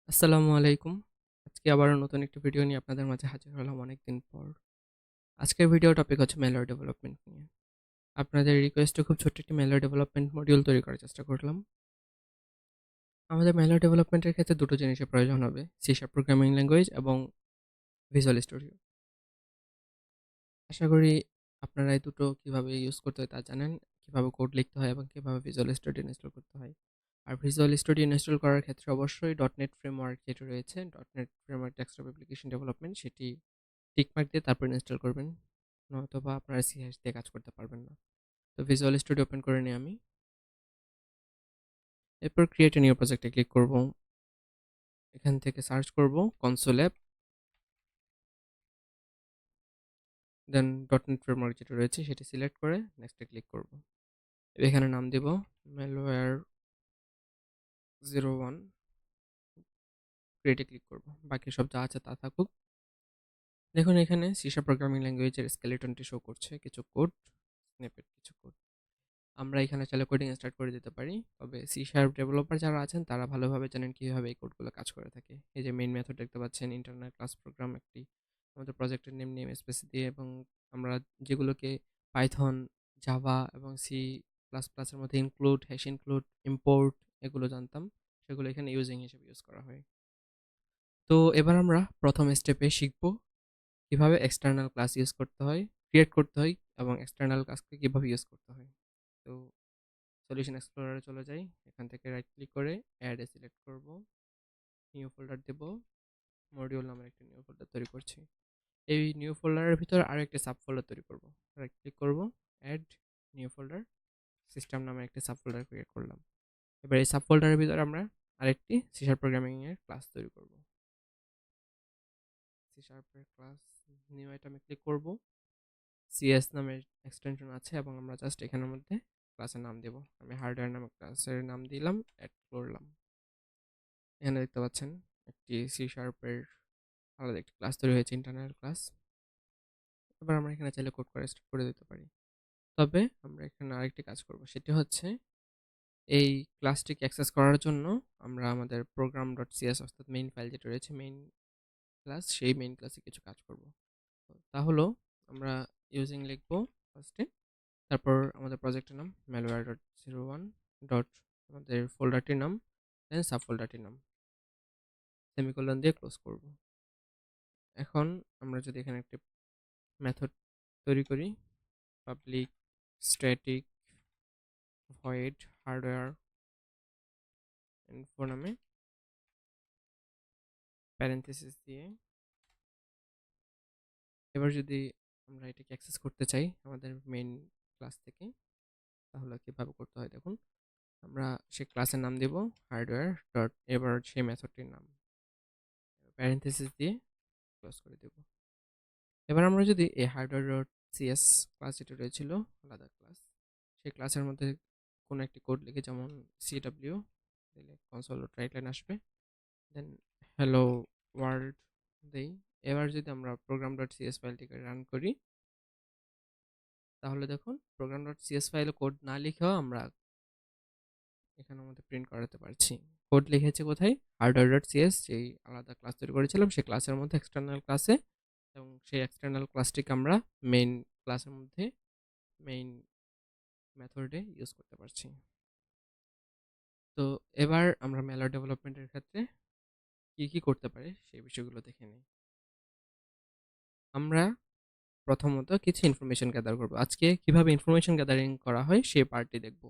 আসসালামু আলাইকুম। আজকে আবারও নতুন একটি ভিডিও নিয়ে আপনাদের মাঝে হাজির হলাম অনেকদিন পর। আজকের ভিডিও টপিক হচ্ছে ম্যালওয়্যার ডেভেলপমেন্ট নিয়ে। আপনাদের রিকোয়েস্টে খুব ছোট্ট একটি ম্যালওয়্যার ডেভেলপমেন্ট মডিউল তৈরি করার চেষ্টা করলাম। আমাদের ম্যালওয়্যার ডেভেলপমেন্টের ক্ষেত্রে দুটো জিনিসের প্রয়োজন হবে। সি শার্প প্রোগ্রামিং ল্যাঙ্গুয়েজ এবং ভিজুয়াল স্টুডিও। আশা করি আপনারা এই দুটো কিভাবে ইউজ করতে হয় তা জানেন, কিভাবে কোড লিখতে হয় এবং কিভাবে ভিজুয়াল স্টুডিও ইনস্টল করতে হয়। আর ভিজুয়াল স্টুডিও ইনস্টল করার ক্ষেত্রে অবশ্যই ডটনেট ফ্রেমওয়ার্ক যেটা রয়েছে, ডটনেট ফ্রেমওয়ার্ক ডেস্কটপ অ্যাপ্লিকেশন ডেভেলপমেন্ট সেটি টিকমার্ক দিয়ে তারপর ইনস্টল করবেন। নয়তোবা আপনারা সিএস দিয়ে কাজ করতে পারবেন না। তো ভিজুয়াল স্টুডিও ওপেন করে নিই আমি। এরপর ক্রিয়েট এ নিউ প্রজেক্টে ক্লিক করব। এখান থেকে সার্চ করব কনসোল অ্যাপ, দেন ডটনেট ফ্রেমওয়ার্ক যেটা রয়েছে সেটি সিলেক্ট করে নেক্সটে ক্লিক করব। এখানে নাম দিব ম্যালওয়্যার 01, ক্রিয়েটে ক্লিক করব। বাকি সব যা আছে তা থাকুক। দেখুন এখানে সিসা প্রোগ্রামিং ল্যাঙ্গুয়েজের স্কেলেটনটি শো করছে, কিছু কোড, স্নিপেট কিছু কোড। আমরা এখানে চাইলে কোডিং স্টার্ট করে দিতে পারি। তবে সি শার্প ডেভেলপার যারা আছেন তারা ভালোভাবে জানেন কীভাবে এই কোডগুলো কাজ করে থাকে। এই যে মেইন মেথড দেখতে পাচ্ছেন, ইন্টারনাল ক্লাস প্রোগ্রাম একটি, আমাদের প্রজেক্টের নেম স্পেস দিয়ে, এবং আমরা যেগুলোকে পাইথন, জাভা এবং সি প্লাস প্লাসের মধ্যে ইনক্লুড, হ্যাশ ইনক্লুড, ইম্পোর্ট এগুলো জানতাম, সেগুলো এখানে ইউজিং হিসেবে ইউজ করা হয়। তো এবার আমরা প্রথম স্টেপে শিখব কিভাবে এক্সটার্নাল ক্লাস ইউজ করতে হয়, ক্রিয়েট করতে হয়, এবং এক্সটার্নাল ক্লাসকে কিভাবে ইউজ করতে হয়। তো সলিউশন এক্সপ্লোরারে চলে যাই। এখান থেকে রাইট ক্লিক করে অ্যাড এ সিলেক্ট করব, নিউ ফোল্ডার দেব, মডিউল নামের একটা নিউ ফোল্ডার তৈরি করছি। এই নিউ ফোল্ডারের ভিতর আরও একটা সাব ফোল্ডার তৈরি করব। রাইট ক্লিক করব, অ্যাড নিউ ফোল্ডার, সিস্টেম নামে একটি সাব ফোল্ডার ক্রিয়েট করলাম। এবার এই সাব ফোল্ডারের ভিতরে আমরা আরেকটি সি শার্প প্রোগ্রামিং এর ক্লাস তৈরি করব। সি শার্পের ক্লাস, নিউ আইটেমে ক্লিক করব, সিএস নামের এক্সটেনশন আছে এবং আমরা জাস্ট এখানের মধ্যে ক্লাসের নাম দেব। আমি হার্ডওয়্যার নামে ক্লাসের নাম দিলাম, অ্যাড করলাম। এখানে দেখতে পাচ্ছেন একটি সি শার্পের আলাদা একটি ক্লাস তৈরি হয়েছে, ইন্টারনাল ক্লাস। এবার আমরা এখানে চাইলে কোড করে স্টার্ট করে দিতে পারি। তবে আমরা এখানে আরেকটি কাজ করব, সেটি হচ্ছে এই ক্লাসটিকে অ্যাক্সেস করার জন্য আমরা আমাদের প্রোগ্রাম ডট সিএস অর্থাৎ মেইন ফাইল যেটা রয়েছে, মেইন ক্লাস, সেই মেইন ক্লাসে কিছু কাজ করব। তা হলো আমরা ইউজিং লিখব ফার্স্টে, তারপর আমাদের প্রজেক্টের নাম ম্যালওয়্যার ডট 01 ডট, আমাদের ফোল্ডারটির নাম, দেন সাব ফোল্ডারটির নাম, সেমিকোলন দিয়ে ক্লোজ করব। এখন আমরা যদি এখানে একটি মেথড তৈরি করি, public static void hardware info নামে, প্যারেন্থেসিস দিয়ে, এবার যদি আমরা এটাকে অ্যাক্সেস করতে চাই আমাদের মেইন ক্লাস থেকে, তাহলে কিভাবে করতে হয় দেখুন। আমরা সেই ক্লাসের নাম দেব হার্ডওয়্যার ডট, এবার সেই মেথডটির নাম প্যারেন্থেসিস দিয়ে ক্লোজ করে দেব। এবার আমরা যদি এই হার্ডওয়্যার ডট সিএস ক্লাস যেটা রয়েছিল, আলাদা ক্লাস, সেই ক্লাসের মধ্যে কোনো একটি কোড লিখে, যেমন সিডব্লিউ দিলে কনসোল ডট রাইট লাইন আসবে, দেন হ্যালো ওয়ার্ল্ড দেই। এবার যদি আমরা প্রোগ্রাম ডট সিএস ফাইলটিকে রান করি, তাহলে দেখুন প্রোগ্রাম ডট সিএস ফাইলে কোড না লিখেও আমরা এখানে আমাদের প্রিন্ট করাতে পারছি। কোড লিখেছে কোথায়? হার্ডওয়্যার ডট সিএস, যেই আলাদা ক্লাস তৈরি করেছিলাম সেই ক্লাসের মধ্যে এক্সটার্নাল ক্লাসে, এবং সেই এক্সটার্নাল ক্লাসটিকে আমরা মেইন ক্লাসের মধ্যে মেইন মেথডে ইউজ করতে পারছি। তো এবার আমরা ম্যালওয়্যার ডেভেলপমেন্টের ক্ষেত্রে কি কি করতে পারি সেই বিষয়গুলো দেখে নিই। আমরা প্রথমত কিছু ইনফরমেশন গ্যাদার করব। আজকে কিভাবে ইনফরমেশন গ্যাদারিং করা হয় সেই পার্টটি দেখব।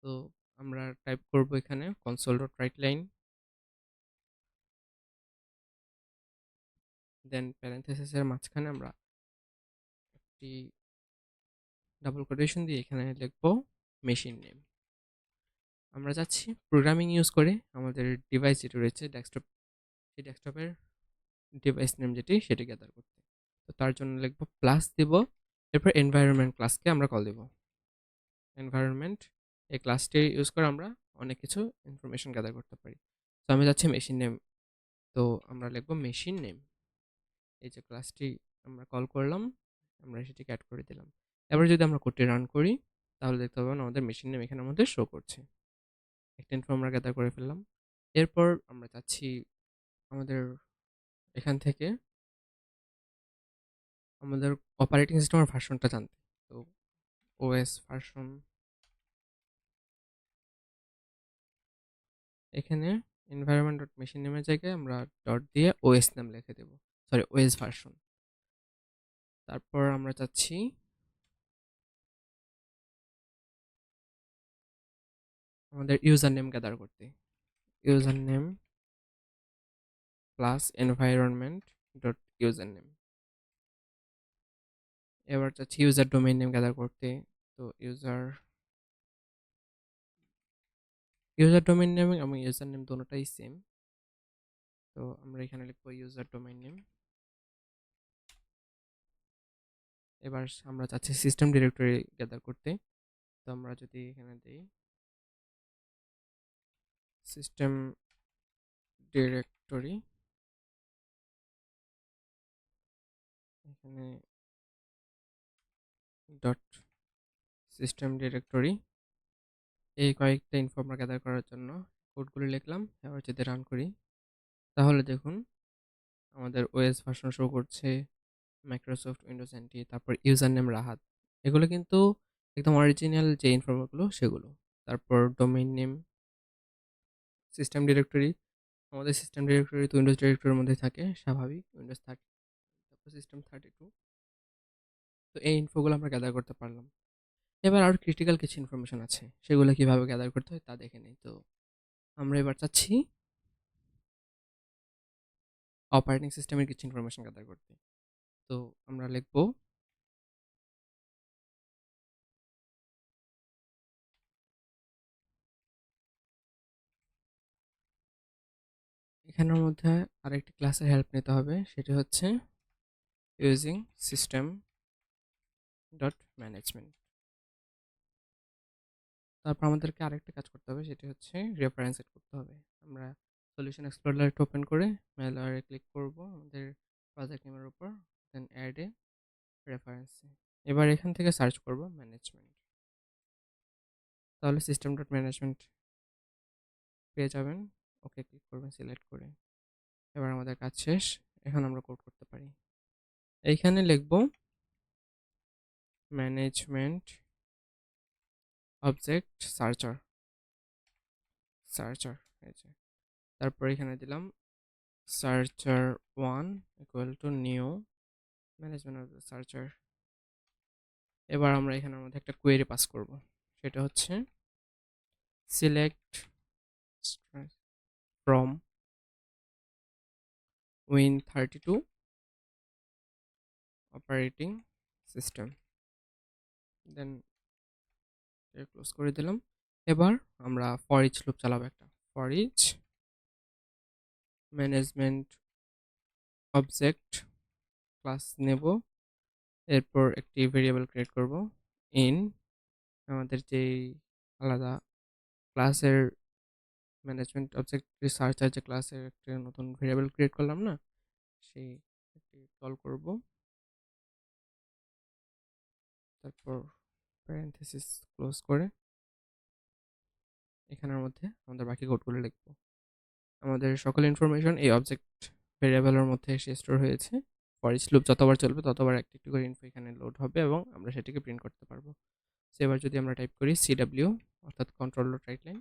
তো আমরা টাইপ করব এখানে কনসোল ডট রাইট লাইন, দেন প্যারেন্থেসিসের মাঝখানে আমরা একটি ডাবল কোটেশন দিয়ে এখানে লিখব মেশিন নেম। আমরা যাচ্ছি প্রোগ্রামিং ইউজ করে আমাদের ডিভাইস যেটি রয়েছে ডেস্কটপ, সেই ডেস্কটপের ডিভাইস নেম যেটি সেটি গ্যাদার করতে। তো তার জন্য লিখব প্লাস দিব, এরপর এনভায়রনমেন্ট ক্লাসকে আমরা কল দেব। এনভায়রনমেন্ট এই ক্লাসটি ইউজ করে আমরা অনেক কিছু ইনফরমেশন গ্যাদার করতে পারি। তো আমি যাচ্ছি মেশিন নেম, তো আমরা লিখব মেশিন নেম। এই যে ক্লাসটি আমরা কল করলাম, আমরা সেটিকে অ্যাড করে দিলাম। এবার যদি আমরা কোডটি রান করি, তাহলে দেখতে পাবেন আমাদের মেশিন নেম এখানের মধ্যে শো করছে। একটা ইনফো আমরা গ্যাদার করে ফেললাম। এরপর আমরা চাচ্ছি আমাদের এখান থেকে আমাদের অপারেটিং সিস্টেমের ভার্সনটা জানতে। তো ওএস ভার্সন, এখানে এনভায়রনমেন্ট ডট মেশিন নেমের জায়গায় আমরা ডট দিয়ে ওএস নাম লিখে দেব, সরি ওএস ভার্সন। তারপর আমরা চাচ্ছি আমাদের ইউজার নেম গ্যাদার করতে, user name plus environment dot user name. এবার চাচ্ছি ইউজার ডোমেইন নেম গ্যাদার করতে, তো ইউজার ডোমেইন নেম এবং ইউজার নেম দুটোটাই সেম। তো আমরা এখানে লিখবো ইউজার ডোমেইন নেম। এবার আমরা চাচ্ছি সিস্টেম ডিরেক্টরি গ্যাদার করতে, তো আমরা যদি এখানে দিই সিস্টেম ডিরেক্টরি, এখানে ডট সিস্টেম ডিরেক্টরি, এই কয়েকটা ইনফো আমরা গ্যাদার করার জন্য কোডগুলো লিখলাম। এবার যদি রান করি তাহলে দেখুন আমাদের ওএস ভার্সন শো করছে, মাইক্রোসফট উইন্ডোজ এনটি, তারপর ইউজার নেম রাহাত। এগুলো কিন্তু একদম অরিজিনাল যে ইনফরমেশনগুলো সেগুলো। তারপর ডোমেইন নেম, সিস্টেম ডিরেক্টরি, আমাদের সিস্টেম ডিরেক্টরি তো উইন্ডোজ ডিরেক্টরির মধ্যে থাকে স্বাভাবিক, উইন্ডোজ 30, তারপর সিস্টেম 32। তো এই ইনফোগুলো আমরা গ্যাদার করতে পারলাম। এবার আর ক্রিটিক্যাল কিছু ইনফরমেশন আছে, সেগুলো কিভাবে গ্যাদার করতে হয় তা দেখে নিই। তো আমরা এবার চাচ্ছি অপারেটিং সিস্টেমের কিছু ইনফরমেশন গ্যাদার করতে। তো আমরা লিখবো এখানের মধ্যে আরেকটি ক্লাসের হেল্প নিতে হবে, সেটি হচ্ছে ইউজিং সিস্টেম ডট ম্যানেজমেন্ট। তারপর আমাদেরকে আরেকটা কাজ করতে হবে, সেটি হচ্ছে রেফারেন্স সেট করতে হবে। আমরা সলিউশন এক্সপ্লোরারটা ওপেন করে মেলওয়্যারে ক্লিক করব আমাদের প্রজেক্ট নেমের উপর, দেন অ্যাড এ রেফারেন্স। এবার এখান থেকে সার্চ করব ম্যানেজমেন্ট, তাহলে সিস্টেম ডট ম্যানেজমেন্ট পেয়ে যাবেন। ওকে ক্লিক করবেন সিলেক্ট করে। এবার আমাদের কাজ শেষ, এখন আমরা কোড করতে পারি। এইখানে লিখব ম্যানেজমেন্ট অবজেক্ট সার্চার, সার্চার হয়েছে। তারপর এখানে দিলাম searcher 1 equal to new management of the searcher. এবার আমরা এখানের মধ্যে একটা কোয়েরি পাস করব, সেটা হচ্ছে select from Win32 operating system, then close করে দিলাম। এবার আমরা ফর ইচ লুপ চালাবো একটা, for each management object class নেব, এরপর একটি ভেরিয়েবল ক্রিয়েট করব ইন আমাদের যেই আলাদা ক্লাসের ম্যানেজমেন্ট অবজেক্ট সার্চার যে ক্লাসের একটা নতুন ভেরিয়েবল ক্রিয়েট করলাম না, সেই একটি কল করব। তারপর প্যারেনথেসিস ক্লোজ করে এখানের মধ্যে আমাদের বাকি কোডগুলো লিখব। আমাদের সকল ইনফরমেশন এই অবজেক্ট ভেরিয়েবলের মধ্যে এসে স্টোর হয়েছে। ফর ইচ লুপ যতবার চলবে ততবার একটি একটি করে ইনফো এখানে লোড হবে এবং আমরা সেটিকে প্রিন্ট করতে পারবো। সো এবার যদি আমরা টাইপ করি সিডাব্লিউ অর্থাৎ কন্ট্রোল ডট রাইট লাইন,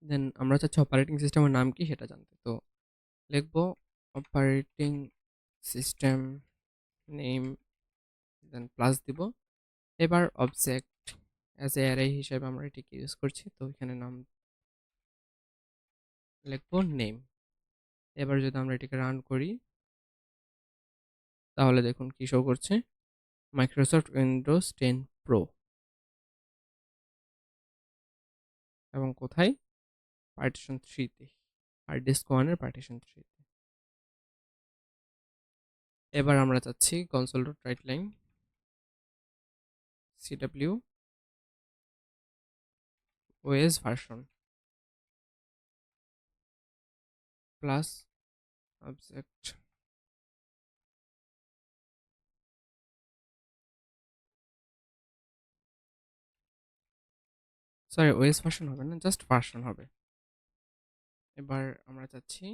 দেন আমরা চাচ্ছি অপারেটিং সিস্টেমের নাম কি সেটা জানতে। তো লিখবো অপারেটিং সিস্টেম নেম, দেন প্লাস দিব। এবার অবজেক্ট অ্যাজ এ অ্যারে হিসেবে আমরা এটিকে ইউজ করছি, তো এখানে নাম লিখবো নেম। এবার যদি আমরা এটিকে রান করি তাহলে দেখুন কি শো করছে, মাইক্রোসফট উইন্ডোজ 10 প্রো, এবং কোথায়, পার্টিশন 3তে, হার্ড ডিস্ক 1 এর পার্টিশন 3তে। এবার আমরা চাচ্ছি console dot write line CW OS version plus object, sorry OS version হবে না, জাস্ট ভার্সন হবে। এবার আমরা চাচ্ছি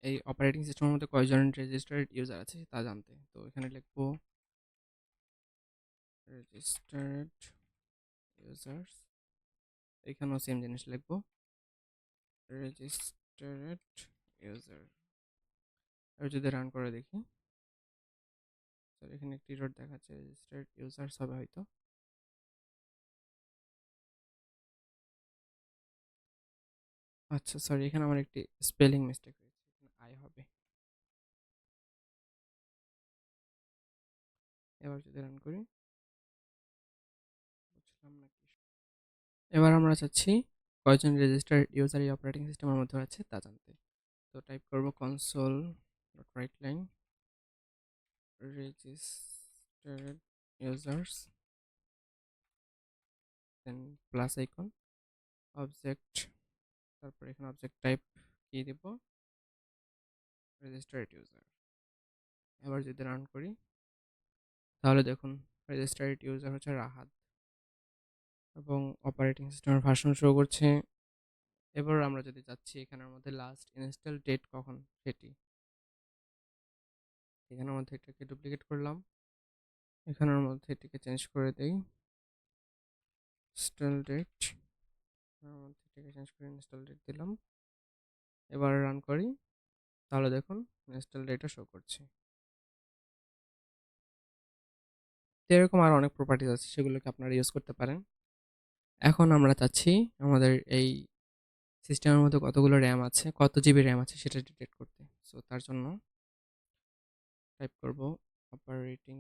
এই অপারেটিং সিস্টেমের মধ্যে কয়জন রেজিস্টার্ড ইউজার আছে তা জানতে। তো এখানে লিখবো রেজিস্টার্ড ইউজার্স, এখানেও সেম জিনিস লিখবো রেজিস্টার্ড ইউজার। আর যদি রান করে দেখি, এখানে একটি এরর দেখাচ্ছে, রেজিস্টার্ড ইউজার্স হবে হয়তো। আচ্ছা সরি, এখানে আমার একটি স্পেলিং মিস্টেক হয়েছে, এখানে আই হবে। এবার যদি রান করি, বুঝলাম না কি। এবার আমরা চাচ্ছি কয়জন রেজিস্টার্ড ইউজার এই অপারেটিং সিস্টেমের মধ্যে আছে তা জানতে। তো টাইপ করব console dot write line registered users, then plus icon, object, তারপর এখানে অবজেক্ট টাইপ কি দেব, রেজিস্টার্ড ইউজার। এবার যদি রান করি, তাহলে দেখুন রেজিস্টার্ড ইউজার হচ্ছে রাহাত এবং অপারেটিং সিস্টেমের ভার্সন শো করছে। এবার আমরা যদি চাচ্ছি এখানের মধ্যে লাস্ট ইনস্টল ডেট কখন সেটি, এখানের মধ্যে এটাকে ডুপ্লিকেট করলাম, এখানের মধ্যে এটিকে চেঞ্জ করে দেই ইনস্টল ডেট, মধ্যে এটাকে চেঞ্জ করে ইনস্টল ডেট দিলাম। এবার রান করি, তাহলে দেখুন ইনস্টল ডেটও শো করছে। তো এরকম আরও অনেক প্রপার্টিজ আছে, সেগুলোকে আপনারা ইউজ করতে পারেন। এখন আমরা চাচ্ছি আমাদের এই সিস্টেমের মধ্যে কতগুলো র্যাম আছে, কত জিবি র্যাম আছে সেটা ডিটেক্ট করতে। সো তার জন্য টাইপ করব অপারেটিং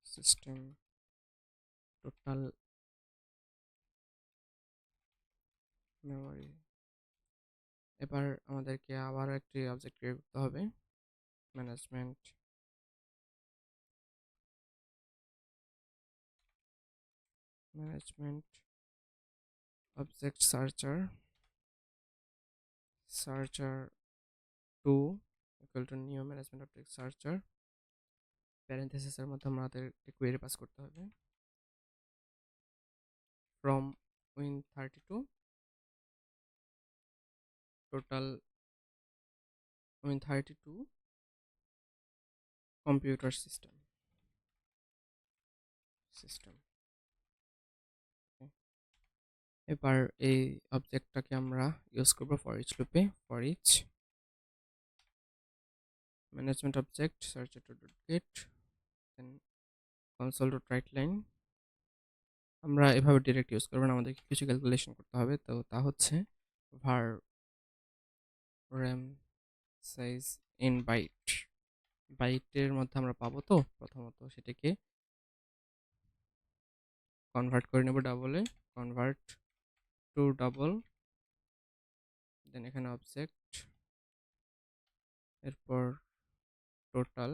সিস্টেম টোটাল মেমোরি। এবার আমাদেরকে আবার একটি অবজেক্ট ক্রিয়েট করতে হবে, management management object searcher searcher two equal to new management object searcher, প্যারেন্থেসিসের মধ্যে আমাদের কোয়েরি পাস করতে হবে from Win32 total Win32 computer system system. এবার এই অবজেক্টটাকে আমরা ইউজ করব ফর ইচ লুপে, for each management object searcher two dot get, then console dot write line. আমরা এভাবে ডিরেক্ট ইউজ করবো না, আমাদেরকে কিছু ক্যালকুলেশন করতে হবে। তো তা হচ্ছে var ram size in byte, বাইটের মধ্যে আমরা পাবো। তো প্রথমত সেটাকে কনভার্ট করে নেব ডাবলে, কনভার্ট টু ডাবল, দেন এখানে অবজেক্ট, এরপর টোটাল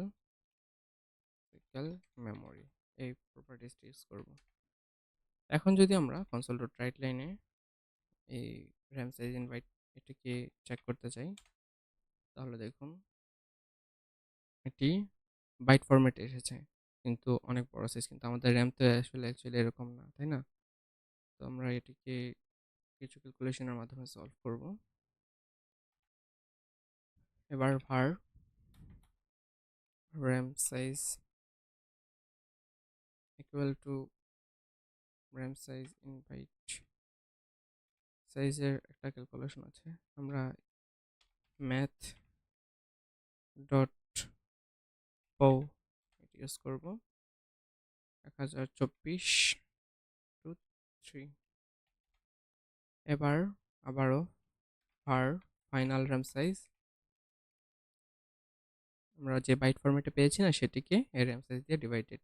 মেমোরি, এই প্রপার্টিসটি ইউজ করব। এখন যদি আমরা কনসোল ডট রাইট লাইনে এই র্যাম সাইজ ইন বাইট এটিকে চেক করতে চাই, তাহলে দেখুন এটি বাইট ফরম্যাটে এসেছে, কিন্তু অনেক বড় সাইজ। কিন্তু আমাদের র্যাম তো আসলে অ্যাকচুয়ালি এরকম না, তাই না? তো আমরা এটিকে কিছু ক্যালকুলেশনের মাধ্যমে সলভ করব। এবার var ram size equal to RAM size in byte সাইজের একটা ক্যালকুলেশন আছে, আমরা ম্যাথ ডট পো এটি ইউজ করব 1024/3। এবার আবারও var ফাইনাল র্যাম সাইজ, আমরা যে বাইট ফরম্যাটে পেয়েছি না সেটিকে এই র্যাম সাইজ দিয়ে ডিভাইডেড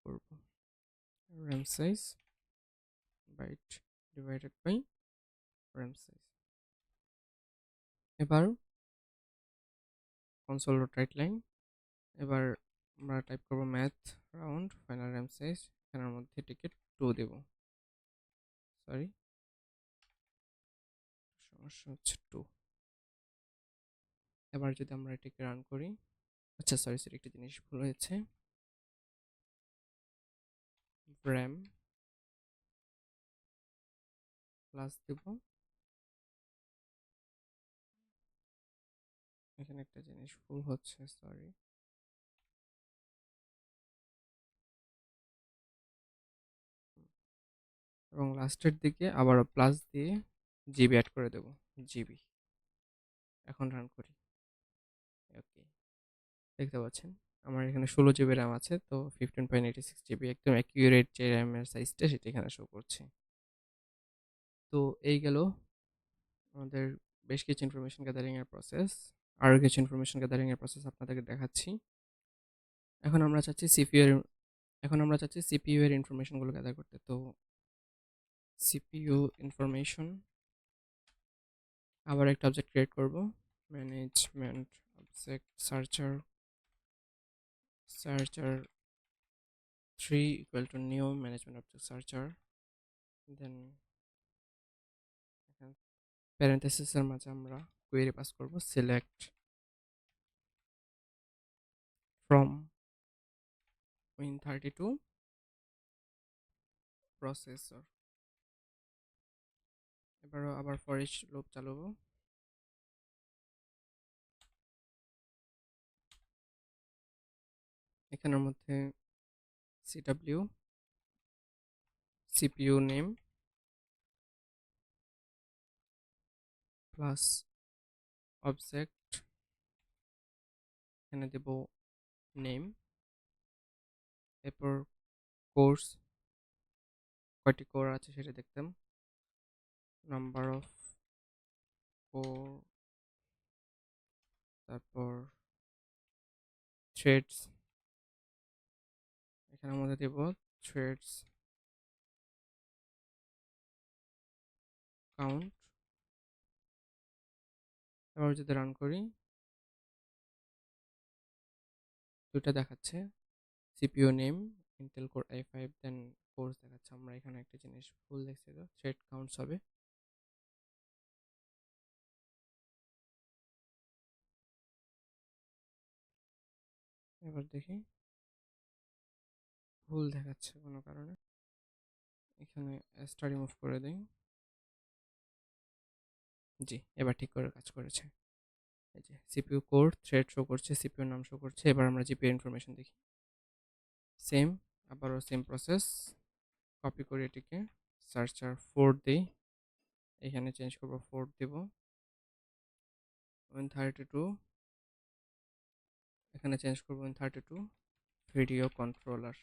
করব, RAM size byte divided by RAM size. এবার কনসোল ডট রাইট লাইন, এবার আমরা টাইপ করব math round final RAM size, এখানের মধ্যে এটিকে 2 দেব, সরি সমস্যা হচ্ছে 2। এবার যদি আমরা এটিকে রান করি, আচ্ছা সরি সরি একটি জিনিস ভুল হয়েছে, র্যাম প্লাস দেব এখানে একটা জিনিস ভুল হচ্ছে, সরি। এবং লাস্টের দিকে আবারও প্লাস দিয়ে জিবি অ্যাড করে দেব, জিবি। এখন রান করি। ওকে, দেখতে পাচ্ছেন আমার এখানে 16 জিবি র্যাম আছে, তো 15.86 জিবি একদম অ্যাকিউরেট যে র্যামের সাইজটা সেটা এখানে শো করছে। তো এই গেল আমাদের বেশ কিছু ইনফরমেশন গ্যাদারিং এর প্রসেস। আরও কিছু ইনফরমেশন গ্যাদারিং এর প্রসেস আপনাদেরকে দেখাচ্ছি। এখন আমরা চাচ্ছি সিপিইউ এর সিপিইউ এর ইনফরমেশনগুলো গ্যাদার করতে। তো সিপিইউ ইনফরমেশন, আবার একটা অবজেক্ট ক্রিয়েট করব, management object searcher, searcher 3 equal to new management object searcher. Then প্যারেন্থেসিসের মাঝে আমরা কোয়েরি পাস করব, সিলেক্ট ফ্রম Win32 প্রসেসর। এবারও আবার ফর ইচ লুপ চালাবো। এখানের মধ্যে CW CPU name plus object, এখানে দেব নেম, এরপর কোর্স, কয়টি কোর আছে সেটা দেখতাম, নাম্বার অফ কোর, তারপর থ্রেডস, এখানের মধ্যে দেব থ্রেডস কাউন্ট। এবার যদি রান করি, দুইটা দেখাচ্ছে, CPU name Intel core i5, দেন কোর্স দেখাচ্ছে। আমরা এখানে একটা জিনিস ভুল দেখছি, তো থ্রেড কাউন্টস হবে। এবার দেখি, ভুল দেখাচ্ছে কোনো কারণে, এখানে এসটা রিমুভ করে দিই। জি, এবার ঠিক করে কাজ করেছে। এই যে সিপিইউ কোর থ্রেড শো করছে, সিপিইউ নাম শো করছে। এবার আমরা জিপিইউ ইনফরমেশন দেখি, সেম, আবারও সেম প্রসেস। কপি করে এটিকে সার্চার 4 দিই, এখানে চেঞ্জ করব 4 দেব, Win32 এখানে চেঞ্জ করব Win32 ভিডিও কন্ট্রোলার।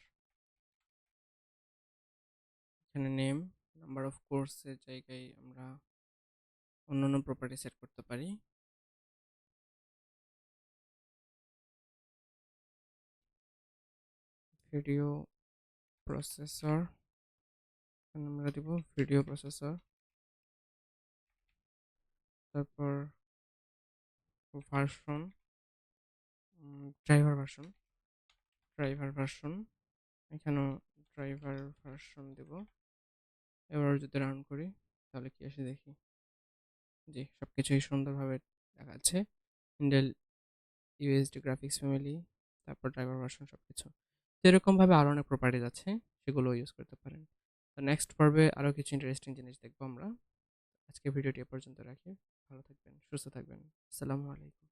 এখানে নেম, নাম্বার অফ কোর্সের জায়গায় আমরা অন্যান্য প্রপার্টি সেট করতে পারি। ভিডিও প্রসেসর, এখানে আমরা দিব ভিডিও প্রসেসর। তারপর ভার্সন, ড্রাইভার ভার্সন, এখানেও ড্রাইভার ভার্সন দেব। এবার যদি রান করি তাহলে কি আসে দেখি। জি, সবকিছুই সুন্দরভাবে দেখাচ্ছে, ইন্টেল ইউএসডি গ্রাফিক্স ফ্যামিলি, তারপর ড্রাইভার ভার্সন সবকিছু। তো এরকমভাবে আরও অনেক প্রপার্টিজ আছে, সেগুলো ইউজ করতে পারেন। তো নেক্সট পর্বে আরও কিছু ইন্টারেস্টিং জিনিস দেখবো আমরা। আজকে ভিডিওটি এ পর্যন্ত রাখি। ভালো থাকবেন, সুস্থ থাকবেন। আসসালামু আলাইকুম।